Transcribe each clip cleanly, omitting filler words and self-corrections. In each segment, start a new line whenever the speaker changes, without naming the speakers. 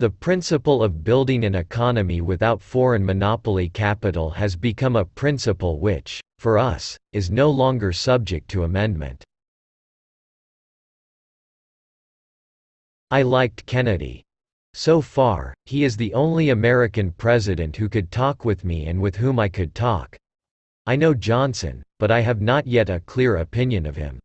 The principle of building an economy without foreign monopoly capital has become a principle which, for us, is no longer subject to amendment. I liked Kennedy. So far, he is the only American president who could talk with me and with whom I could talk. I know Johnson, but I have not yet a clear opinion of him.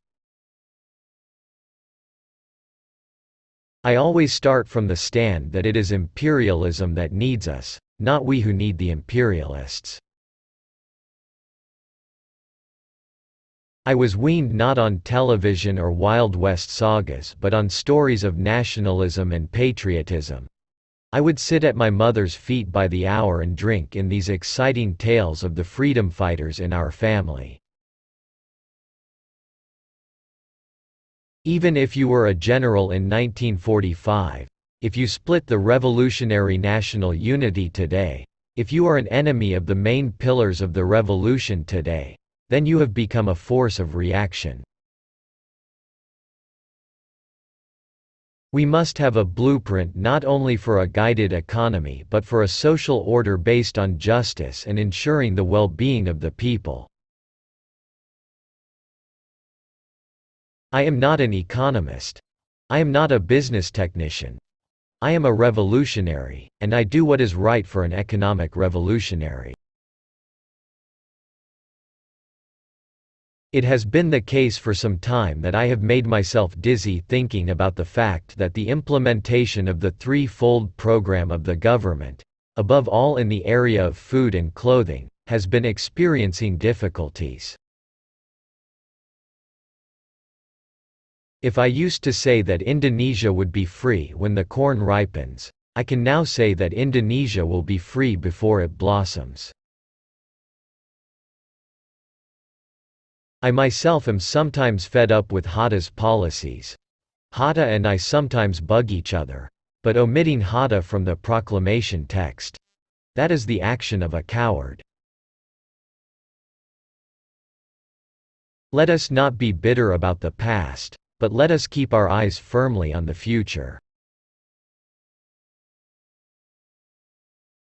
I always start from the stand that it is imperialism that needs us, not we who need the imperialists. I was weaned not on television or Wild West sagas but on stories of nationalism and patriotism. I would sit at my mother's feet by the hour and drink in these exciting tales of the freedom fighters in our family. Even if you were a general in 1945, if you split the revolutionary national unity today, if you are an enemy of the main pillars of the revolution today, then you have become a force of reaction. We must have a blueprint not only for a guided economy but for a social order based on justice and ensuring the well-being of the people. I am not an economist. I am not a business technician. I am a revolutionary, and I do what is right for an economic revolutionary. It has been the case for some time that I have made myself dizzy thinking about the fact that the implementation of the threefold program of the government, above all in the area of food and clothing, has been experiencing difficulties. If I used to say that Indonesia would be free when the corn ripens, I can now say that Indonesia will be free before it blossoms. I myself am sometimes fed up with Hatta's policies. Hatta and I sometimes bug each other, but omitting Hatta from the proclamation text. That is the action of a coward. Let us not be bitter about the past, but let us keep our eyes firmly on the future.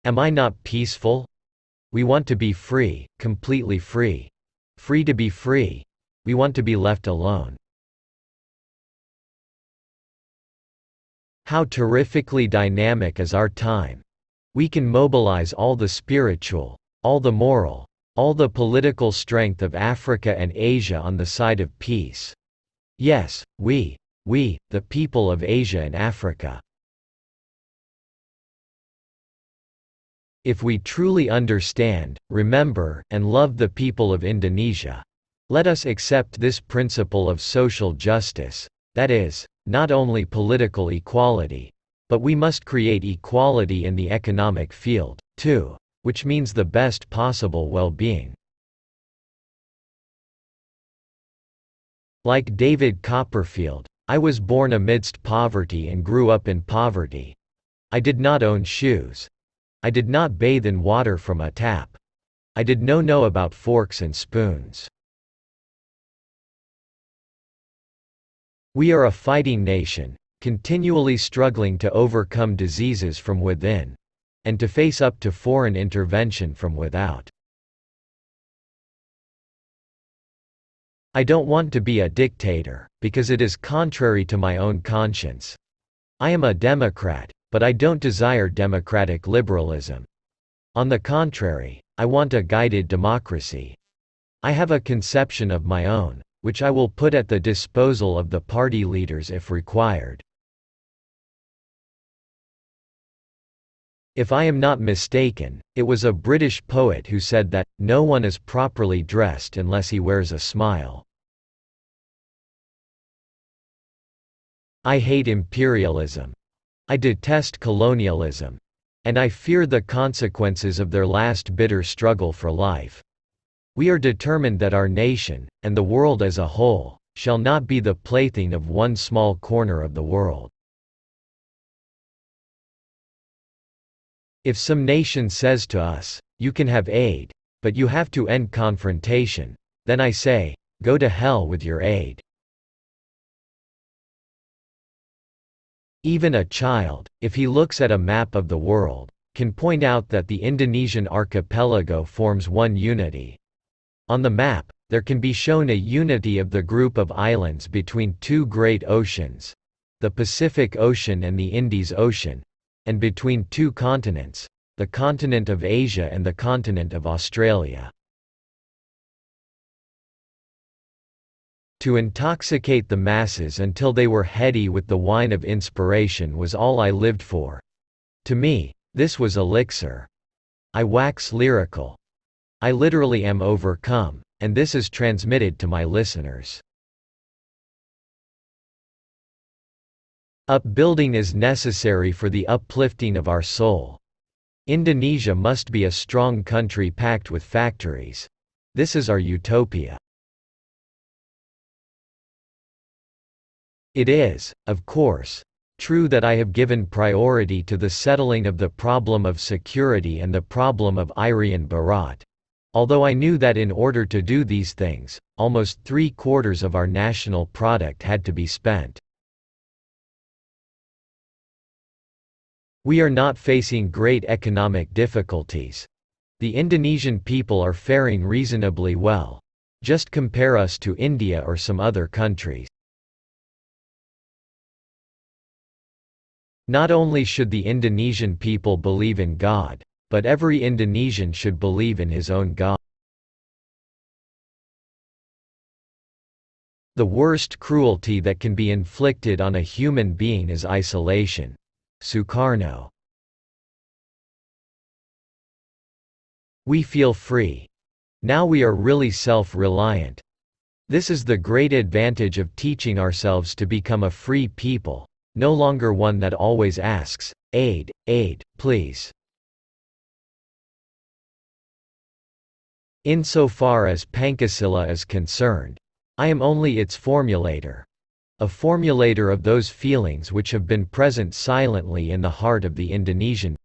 Am I not peaceful? We want to be free, completely free. Free to be free. We want to be left alone. How terrifically dynamic is our time. We can mobilize all the spiritual, all the moral, all the political strength of Africa and Asia on the side of peace. Yes, we, the people of Asia and Africa. If we truly understand, remember, and love the people of Indonesia, let us accept this principle of social justice, that is, not only political equality, but we must create equality in the economic field, too, which means the best possible well-being. Like David Copperfield, I was born amidst poverty and grew up in poverty. I did not own shoes. I did not bathe in water from a tap. I did not know about forks and spoons. We are a fighting nation, continually struggling to overcome diseases from within, and to face up to foreign intervention from without. I don't want to be a dictator, because it is contrary to my own conscience. I am a Democrat, but I don't desire democratic liberalism. On the contrary, I want a guided democracy. I have a conception of my own, which I will put at the disposal of the party leaders if required. If I am not mistaken, it was a British poet who said that, "No one is properly dressed unless he wears a smile." I hate imperialism. I detest colonialism. And I fear the consequences of their last bitter struggle for life. We are determined that our nation, and the world as a whole, shall not be the plaything of one small corner of the world. If some nation says to us, "You can have aid, but you have to end confrontation," then I say, "Go to hell with your aid." Even a child, if he looks at a map of the world, can point out that the Indonesian archipelago forms one unity. On the map, there can be shown a unity of the group of islands between two great oceans, the Pacific Ocean and the Indies Ocean, and between two continents, the continent of Asia and the continent of Australia. To intoxicate the masses until they were heady with the wine of inspiration was all I lived for. To me, this was elixir. I wax lyrical. I literally am overcome, and this is transmitted to my listeners. Upbuilding is necessary for the uplifting of our soul. Indonesia must be a strong country packed with factories. This is our utopia. It is, of course, true that I have given priority to the settling of the problem of security and the problem of Irian Barat, although I knew that in order to do these things, almost 3/4 of our national product had to be spent. We are not facing great economic difficulties. The Indonesian people are faring reasonably well. Just compare us to India or some other countries. Not only should the Indonesian people believe in God, but every Indonesian should believe in his own God. The worst cruelty that can be inflicted on a human being is isolation. Sukarno. We feel free. Now we are really self-reliant. This is the great advantage of teaching ourselves to become a free people, no longer one that always asks, aid, please. Insofar as Pancasila is concerned, I am only its formulator. A formulator of those feelings which have been present silently in the heart of the Indonesian